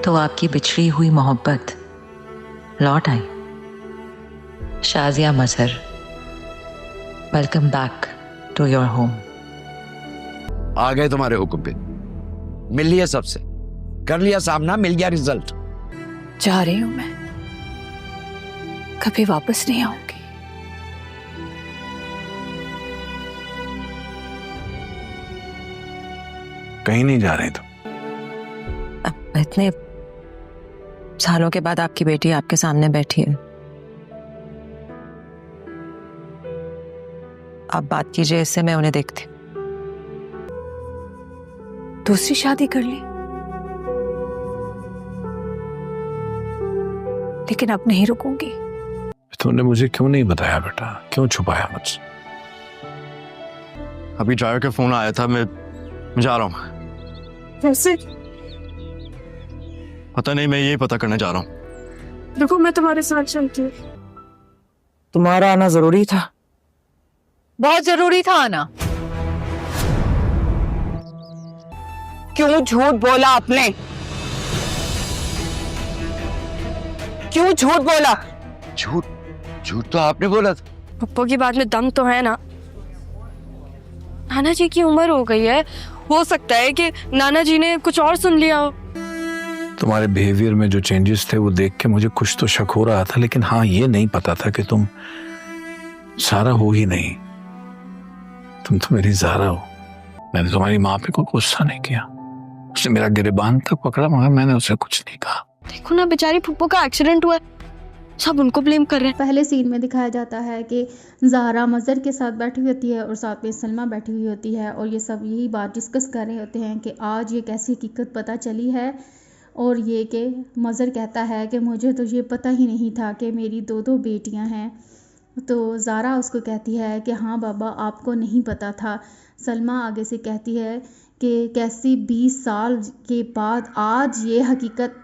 तो आपकी बिछड़ी हुई मोहब्बत लौट आई। Shazia Mazhar, welcome back to your home. आ गए तुम्हारे हुक्म पे, मिल लिया सबसे, कर लिया सामना, मिल गया रिजल्ट। जा रही हूं मैं, कभी वापस नहीं आऊंगी। कहीं नहीं जा रहे तुम? इतने सालों के बाद आपकी बेटी आपके सामने बैठी है, आप बात कीजिए इससे, मैं उन्हें देखती। दूसरी शादी कर ली, लेकिन अब नहीं रुकूंगी। तुमने मुझे क्यों नहीं बताया बेटा, क्यों छुपाया मुझसे? अभी ड्राइवर का फोन आया था, मैं जा रहा हूँ। कैसे? पता नहीं, मैं यही पता करने जा रहा हूँ। देखो मैं तुम्हारे साथ चलती हूँ। तुम्हारा आना जरूरी था, बहुत जरूरी था आना। क्यों झूठ बोला आपने? क्यों झूठ बोला? झूठ? झूठ तो आपने बोला था। पप्पू की बात में दम तो है ना। नाना जी की उम्र हो गई है, हो सकता है कि नाना जी ने कुछ और सुन लिया हो। तुम्हारे बिहेवियर में जो चेंजेस थे वो देख के मुझे कुछ तो शक हो रहा था, लेकिन हाँ ये नहीं पता था कि तुम सारा हो ही नहीं। तुम तो मेरी ज़ारा हो। मैंने तुम्हारी माँ पे कोई गुस्सा नहीं किया, उसने मेरा गिरबान तक पकड़ा मगर मैंने उसे कुछ नहीं कहा। देखो ना, बेचारी फुप्पो का एक्सीडेंट हुआ है, सब उनको ब्लेम कर रहे हैं। पहले सीन में दिखाया जाता है कि ज़ारा मज़हर के साथ बैठी हुई होती है और साथ में सलमा बैठी हुई होती है, और ये सब यही बात डिस्कस कर रहे होते हैं कि आज ये कैसी हकीकत पता चली है। और ये कि मज़हर कहता है कि मुझे तो ये पता ही नहीं था कि मेरी दो बेटियां हैं। तो ज़ारा उसको कहती है कि हाँ बाबा, आपको नहीं पता था। सलमा आगे से कहती है कि कैसी 20 साल के बाद आज ये हकीकत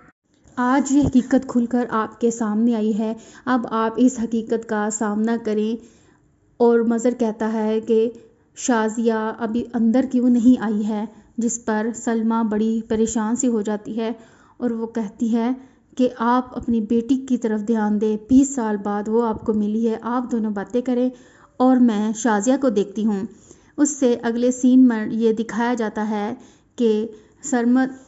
खुलकर आपके सामने आई है, अब आप इस हकीकत का सामना करें। और मज़हर कहता है कि शाजिया अभी अंदर क्यों नहीं आई है, जिस पर सलमा बड़ी परेशान सी हो जाती है और वो कहती है कि आप अपनी बेटी की तरफ ध्यान दें, 20 साल बाद वो आपको मिली है, आप दोनों बातें करें और मैं शाजिया को देखती हूँ। उससे अगले सीन में ये दिखाया जाता है कि सरमद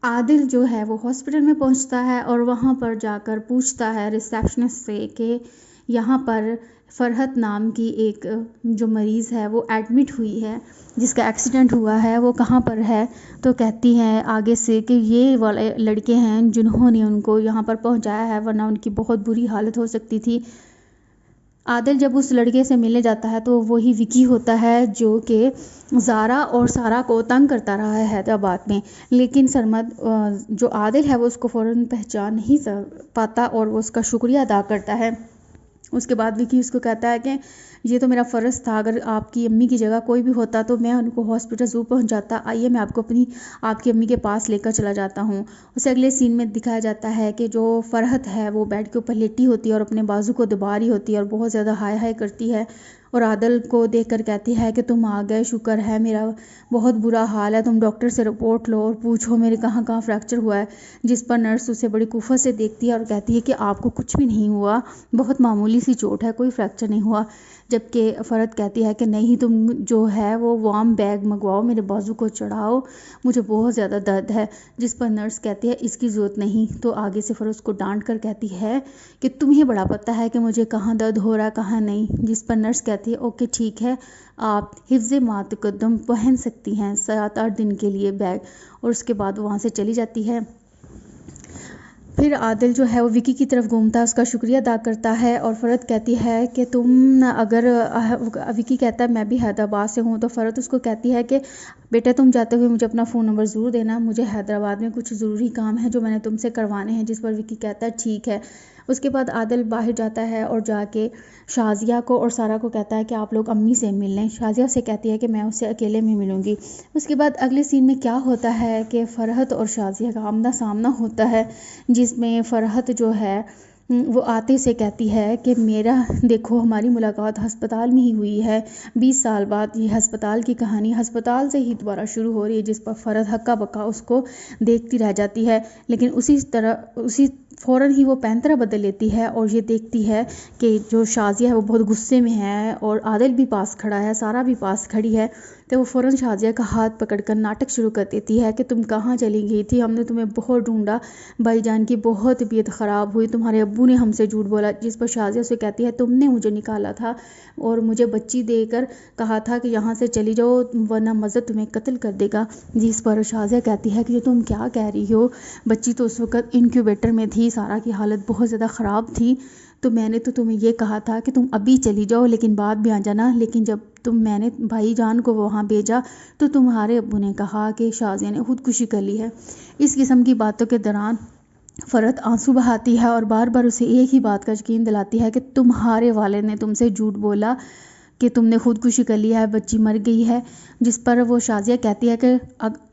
आदिल जो है वो हॉस्पिटल में पहुंचता है और वहां पर जाकर पूछता है रिसेप्शनिस्ट से कि यहाँ पर फरहत नाम की एक जो मरीज़ है वो एडमिट हुई है, जिसका एक्सीडेंट हुआ है, वो कहाँ पर है। तो कहती हैं आगे से कि ये वाले लड़के हैं जिन्होंने उनको यहाँ पर पहुँचाया है, वरना उनकी बहुत बुरी हालत हो सकती थी। आदिल जब उस लड़के से मिलने जाता है तो वही विकी होता है जो कि ज़ारा और सारा को तंग करता रहा है हैदराबाद में। लेकिन सरमद जो आदिल है वो उसको फ़ौरन पहचान नहीं पाता और वो उसका शुक्रिया अदा करता है। उसके बाद विकी उसको कहता है कि ये तो मेरा फ़र्ज़ था, अगर आपकी अम्मी की जगह कोई भी होता तो मैं उनको हॉस्पिटल ज़रूर पहुंचाता। आइए मैं आपको आपकी अम्मी के पास लेकर चला जाता हूँ। उसे अगले सीन में दिखाया जाता है कि जो फरहत है वो बेड के ऊपर लेटी होती है और अपने बाजू को दबा रही होती है और बहुत ज़्यादा हाय हाय करती है, और आदिल को देखकर कहती है कि तुम आ गए, शुक्र है, मेरा बहुत बुरा हाल है, तुम डॉक्टर से रिपोर्ट लो और पूछो मेरे कहाँ कहाँ फ्रैक्चर हुआ है। जिस पर नर्स उसे बड़ी कुफ़त से देखती है और कहती है कि आपको कुछ भी नहीं हुआ, बहुत मामूली सी चोट है, कोई फ्रैक्चर नहीं हुआ। जबकि फ़रहत कहती है कि नहीं, तुम जो है वो वार्म बैग मंगवाओ, मेरे बाजू को चढ़ाओ, मुझे बहुत ज़्यादा दर्द है। जिस पर नर्स कहती है इसकी ज़रूरत नहीं। तो आगे से फ़रहत उसको डांट कर कहती है कि तुम्हें बड़ा पता है कि मुझे कहाँ दर्द हो रहा है कहाँ नहीं। जिस पर नर्स कहती है ओके ठीक है, आप हिफ्ज़ मातकद्दम पहन सकती हैं 7-8 दिन के लिए बैग, और उसके बाद वहाँ से चली जाती है। फिर आदिल जो है वो विकी की तरफ घूमता है, उसका शुक्रिया अदा करता है और फ़रहत कहती है कि तुम अगर विकी कहता है मैं भी हैदराबाद से हूँ, तो फ़रहत उसको कहती है कि बेटा तुम जाते हुए मुझे अपना फ़ोन नंबर ज़रूर देना, मुझे हैदराबाद में कुछ ज़रूरी काम है जो मैंने तुमसे करवाने हैं। जिस पर विकी कहता है ठीक है। उसके बाद आदिल बाहर जाता है और जाके शाजिया को और सारा को कहता है कि आप लोग अम्मी से मिल लें। शाजिया से कहती है कि मैं उससे अकेले में मिलूँगी। उसके बाद अगले सीन में क्या होता है कि फ़रहत और शाजिया का आमना सामना होता है, जिसमें फ़रहत जो है وہ آتے سے کہتی ہے کہ میرا دیکھو ہماری ملاقات ہسپتال میں ہی ہوئی ہے، 20 سال بعد یہ ہسپتال کی کہانی ہسپتال سے ہی دوبارہ شروع ہو رہی ہے، جس پر فرد ہکا بکا اس کو دیکھتی رہ جاتی ہے، لیکن اسی فوراً ہی وہ پینترا بدل لیتی ہے اور یہ دیکھتی ہے کہ جو شازیہ ہے وہ بہت غصے میں ہے اور عادل بھی پاس کھڑا ہے، سارا بھی پاس کھڑی ہے، تو وہ فوراً شازیہ کا ہاتھ پکڑ کر ناٹک شروع کر دیتی ہے کہ تم کہاں چلی گئی تھی، ہم نے تمہیں بہت ڈھونڈا، بھائی جان کی بہت طبیعت خراب ہوئی، تمہارے ابو نے ہم سے جھوٹ بولا، جس پر شازیہ اسے کہتی ہے تم نے مجھے نکالا تھا اور مجھے بچی دے کر کہا تھا کہ یہاں سے چلی جاؤ ورنہ مظہر تمہیں قتل کر دے گا، جس پر شازیہ کہتی ہے کہ تم کیا کہہ رہی ہو، بچی تو اس وقت انکیوبیٹر میں تھی، سارا کی حالت بہت زیادہ خراب تھی، تو میں نے تو تمہیں یہ کہا تھا کہ تم ابھی چلی جاؤ لیکن بعد بھی آ جانا، لیکن جب میں نے بھائی جان کو وہاں بھیجا تو تمہارے ابو نے کہا کہ شازیہ نے خودکشی کر لی ہے۔ اس قسم کی باتوں کے دوران فرحت آنسو بہاتی ہے اور بار بار اسے ایک ہی بات کا یقین دلاتی ہے کہ تمہارے والد نے تم سے جھوٹ بولا کہ تم نے خودکشی کر لی ہے، بچی مر گئی ہے، جس پر وہ شازیہ کہتی ہے کہ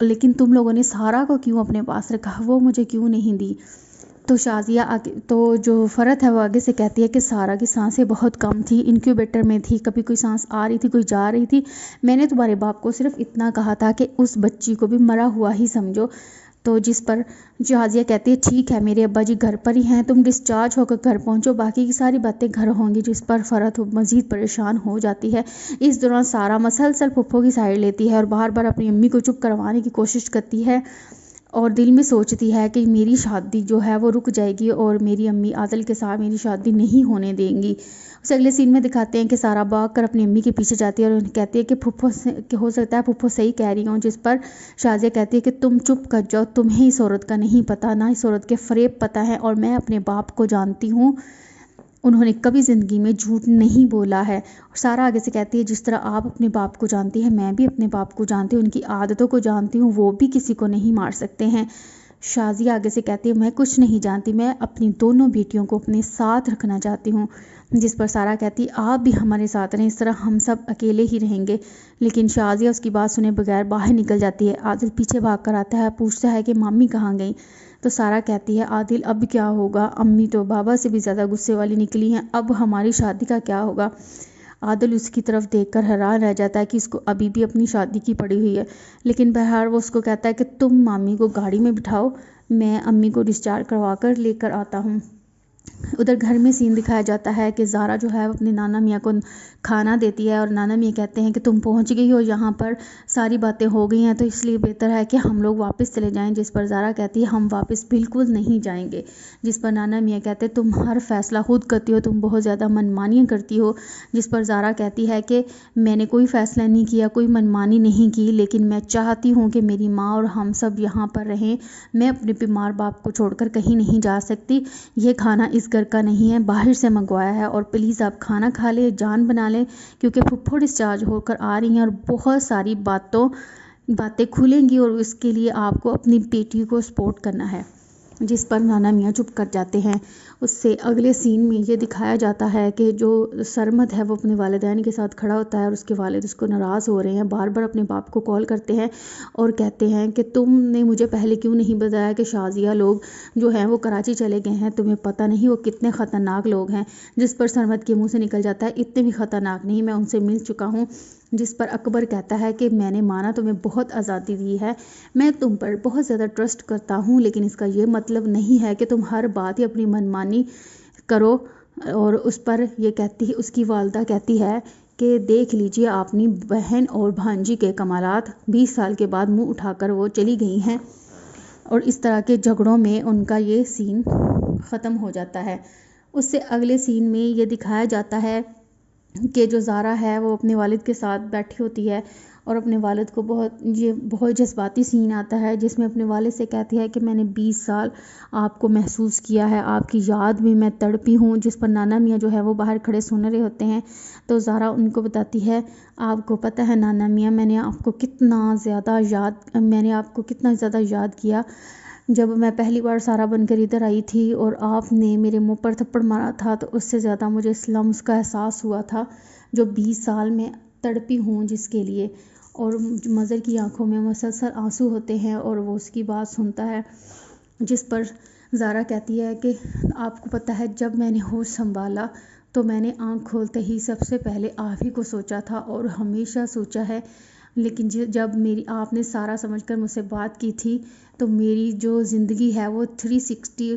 لیکن تم لوگوں نے سارا کو کیوں اپنے پاس رکھا، وہ مجھے کیوں نہیں دی، تو شازیہ تو جو فرحت ہے وہ آگے سے کہتی ہے کہ سارا کی سانسیں بہت کم تھی، انکیوبیٹر میں تھی، کبھی کوئی سانس آ رہی تھی کوئی جا رہی تھی، میں نے تمہارے باپ کو صرف اتنا کہا تھا کہ اس بچی کو بھی مرا ہوا ہی سمجھو، تو جس پر شازیہ کہتی ہے ٹھیک ہے میرے ابا جی گھر پر ہی ہیں، تم ڈسچارج ہو کر گھر پہنچو، باقی کی ساری باتیں گھر ہوں گی، جس پر فرحت مزید پریشان ہو جاتی ہے۔ اس دوران سارا مسلسل پھپھو کی سائڈ لیتی ہے اور بار بار اپنی امی کو چپ کروانے کی کوشش کرتی ہے اور دل میں سوچتی ہے کہ میری شادی جو ہے وہ رک جائے گی اور میری امی عادل کے ساتھ میری شادی نہیں ہونے دیں گی۔ اس اگلے سین میں دکھاتے ہیں کہ سارا بھاگ کر اپنی امی کے پیچھے جاتی ہے اور انہیں کہتی ہے کہ پھپھو کہ ہو سکتا ہے پھپھو صحیح کہہ رہی ہوں، جس پر شازیہ کہتی ہے کہ تم چپ کر جاؤ، تمہیں اس عورت کا نہیں پتہ، نہ اس عورت کے فریب پتہ ہے، اور میں اپنے باپ کو جانتی ہوں، انہوں نے کبھی زندگی میں جھوٹ نہیں بولا ہے۔ اور سارا آگے سے کہتی ہے جس طرح آپ اپنے باپ کو جانتی ہیں میں بھی اپنے باپ کو جانتی ہوں، ان کی عادتوں کو جانتی ہوں، وہ بھی کسی کو نہیں مار سکتے ہیں۔ شازیہ آگے سے کہتی ہے میں کچھ نہیں جانتی، میں اپنی دونوں بیٹیوں کو اپنے ساتھ رکھنا چاہتی ہوں، جس پر سارا کہتی ہے آپ بھی ہمارے ساتھ رہیں، اس طرح ہم سب اکیلے ہی رہیں گے، لیکن شازیہ اس کی بات سنے بغیر باہر نکل جاتی ہے۔ عادل پیچھے بھاگ کر آتا ہے، پوچھتا ہے کہ مامی کہاں گئی، تو سارا کہتی ہے عادل اب کیا ہوگا، امی تو بابا سے بھی زیادہ غصے والی نکلی ہیں، اب ہماری شادی کا کیا ہوگا۔ عادل اس کی طرف دیکھ کر حیران رہ جاتا ہے کہ اس کو ابھی بھی اپنی شادی کی پڑی ہوئی ہے، لیکن بہرحال وہ اس کو کہتا ہے کہ تم مامی کو گاڑی میں بٹھاؤ، میں امی کو ڈسچارج کروا کر لے کر آتا ہوں۔ ادھر گھر میں سین دکھایا جاتا ہے کہ زارا جو ہے وہ اپنے نانا میاں کو کھانا دیتی ہے اور نانا میاں کہتے ہیں کہ تم پہنچ گئی ہو یہاں پر، ساری باتیں ہو گئی ہیں تو اس لیے بہتر ہے کہ ہم لوگ واپس چلے جائیں، جس پر زارا کہتی ہے ہم واپس بالکل نہیں جائیں گے، جس پر نانا میاں کہتے ہیں تم ہر فیصلہ خود کرتی ہو، تم بہت زیادہ منمانیاں کرتی ہو، جس پر زارا کہتی ہے کہ میں نے کوئی فیصلہ نہیں کیا، کوئی منمانی نہیں کی، لیکن میں چاہتی ہوں کہ میری ماں اور ہم سب یہاں پر رہیں، میں اپنے بیمار باپ کو چھوڑ کر کہیں نہیں جا سکتی، یہ کھانا اس گھر کا نہیں ہے، باہر سے منگوایا ہے، اور پلیز آپ کھانا کھا لیں، جان بنا لیں، کیونکہ پھپھو ڈسچارج ہو کر آ رہی ہیں اور بہت ساری باتیں کھلیں گی اور اس کے لیے آپ کو اپنی بیٹی کو سپورٹ کرنا ہے، جس پر نانا میاں چپ کر جاتے ہیں۔ اس سے اگلے سین میں یہ دکھایا جاتا ہے کہ جو سرمد ہے وہ اپنے والدین کے ساتھ کھڑا ہوتا ہے اور اس کے والد اس کو ناراض ہو رہے ہیں، بار بار اپنے باپ کو کال کرتے ہیں اور کہتے ہیں کہ تم نے مجھے پہلے کیوں نہیں بتایا کہ شازیہ لوگ جو ہیں وہ کراچی چلے گئے ہیں، تمہیں پتہ نہیں وہ کتنے خطرناک لوگ ہیں، جس پر سرمد کے منہ سے نکل جاتا ہے اتنے بھی خطرناک نہیں، میں ان سے مل چکا ہوں، جس پر اکبر کہتا ہے کہ میں نے مانا تمہیں بہت آزادی دی ہے، میں تم پر بہت زیادہ ٹرسٹ کرتا ہوں، لیکن اس کا یہ مطلب نہیں ہے کہ تم ہر بات ہی اپنی منمانی کرو، اور اس پر یہ کہتی ہے اس کی والدہ کہتی ہے کہ دیکھ لیجئے اپنی بہن اور بھانجی کے کمالات، 20 سال کے بعد منہ اٹھا کر وہ چلی گئی ہیں، اور اس طرح کے جھگڑوں میں ان کا یہ سین ختم ہو جاتا ہے۔ اس سے اگلے سین میں یہ دکھایا جاتا ہے کہ جو زارا ہے وہ اپنے والد کے ساتھ بیٹھی ہوتی ہے اور اپنے والد کو بہت جذباتی سین آتا ہے، جس میں اپنے والد سے کہتی ہے کہ میں نے 20 سال آپ کو محسوس کیا ہے، آپ کی یاد میں میں تڑپی ہوں، جس پر نانا میاں جو ہے وہ باہر کھڑے سن رہے ہوتے ہیں، تو زارا ان کو بتاتی ہے آپ کو پتہ ہے نانا میاں میں نے آپ کو کتنا زیادہ یاد کیا، جب میں پہلی بار سارا بن کر ادھر آئی تھی اور آپ نے میرے منہ پر تھپڑ مارا تھا تو اس سے زیادہ مجھے اس لمس کا احساس ہوا تھا جو 20 سال میں تڑپی ہوں جس کے لیے، اور مظہر کی آنکھوں میں مسلسل آنسو ہوتے ہیں اور وہ اس کی بات سنتا ہے، جس پر زارا کہتی ہے کہ آپ کو پتہ ہے جب میں نے ہوش سنبھالا تو میں نے آنکھ کھولتے ہی سب سے پہلے آپ ہی کو سوچا تھا اور ہمیشہ سوچا ہے، لیکن جب میری آپ نے سارا سمجھ کر مجھ سے بات کی تھی تو میری جو زندگی ہے وہ 360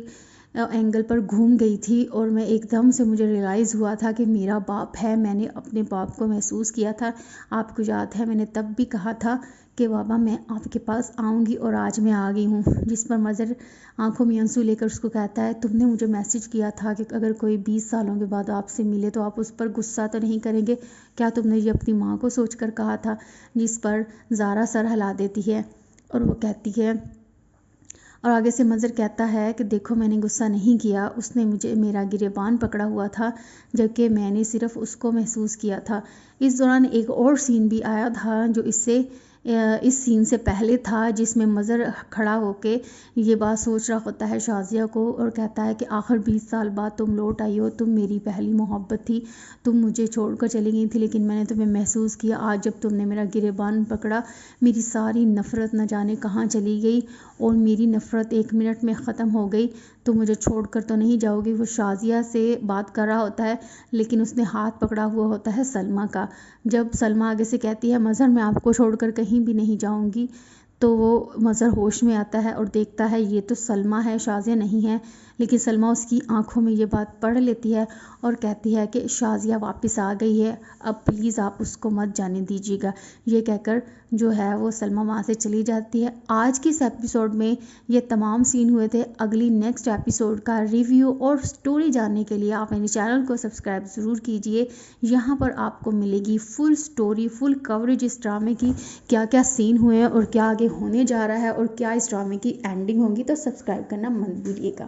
اینگل پر گھوم گئی تھی، اور میں ایک دم سے مجھے ریئلائز ہوا تھا کہ میرا باپ ہے۔ میں نے اپنے باپ کو محسوس کیا تھا۔ آپ کو یاد ہے میں نے تب بھی کہا تھا کہ بابا میں آپ کے پاس آؤں گی، اور آج میں آ گئی ہوں۔ جس پر مظہر آنکھوں میں آنسو لے کر اس کو کہتا ہے تم نے مجھے میسج کیا تھا کہ اگر کوئی 20 سالوں کے بعد آپ سے ملے تو آپ اس پر غصہ تو نہیں کریں گے، کیا تم نے یہ اپنی ماں کو سوچ کر کہا تھا؟ جس پر زارا سر ہلا دیتی ہے اور وہ کہتی ہے، اور آگے سے مظہر کہتا ہے کہ دیکھو میں نے غصہ نہیں کیا، اس نے مجھے میرا گریبان پکڑا ہوا تھا جبکہ میں نے صرف اس کو محسوس کیا تھا۔ اس دوران ایک اور سین بھی آیا تھا جو اس سین سے پہلے تھا، جس میں مظہر کھڑا ہو کے یہ بات سوچ رہا ہوتا ہے شازیہ کو، اور کہتا ہے کہ آخر 20 سال بعد تم لوٹ آئی ہو، تم میری پہلی محبت تھی، تم مجھے چھوڑ کر چلی گئی تھی لیکن میں نے تمہیں محسوس کیا۔ آج جب تم نے میرا گریبان پکڑا میری ساری نفرت نہ جانے کہاں چلی گئی، اور میری نفرت 1 منٹ میں ختم ہو گئی۔ تم مجھے چھوڑ کر تو نہیں جاؤ گی؟ وہ شازیہ سے بات کر رہا ہوتا ہے لیکن اس نے ہاتھ پکڑا ہوا ہوتا ہے سلمیٰ کا۔ جب سلمیٰ آگے سے کہتی ہے مظہر میں آپ کو چھوڑ کر کہیں بھی نہیں جاؤں گی، تو وہ مظہر ہوش میں آتا ہے اور دیکھتا ہے یہ تو سلمیٰ ہے، شازیہ نہیں ہے، لیکن سلمیٰ اس کی آنکھوں میں یہ بات پڑھ لیتی ہے اور کہتی ہے کہ شازیہ واپس آ گئی ہے، اب پلیز آپ اس کو مت جانے دیجیے گا۔ یہ کہہ کر جو ہے وہ سلمیٰ وہاں سے چلی جاتی ہے۔ آج کی اس ایپیسوڈ میں یہ تمام سین ہوئے تھے۔ اگلی نیکسٹ ایپیسوڈ کا ریویو اور سٹوری جاننے کے لیے آپ میرے چینل کو سبسکرائب ضرور کیجئے۔ یہاں پر آپ کو ملے گی فل سٹوری، فل کوریج اس ڈرامے کی، کیا کیا سین ہوئے ہیں اور کیا آگے ہونے جا رہا ہے اور کیا اس ڈرامے کی اینڈنگ ہوگی، تو سبسکرائب کرنا مت بھولیے گا۔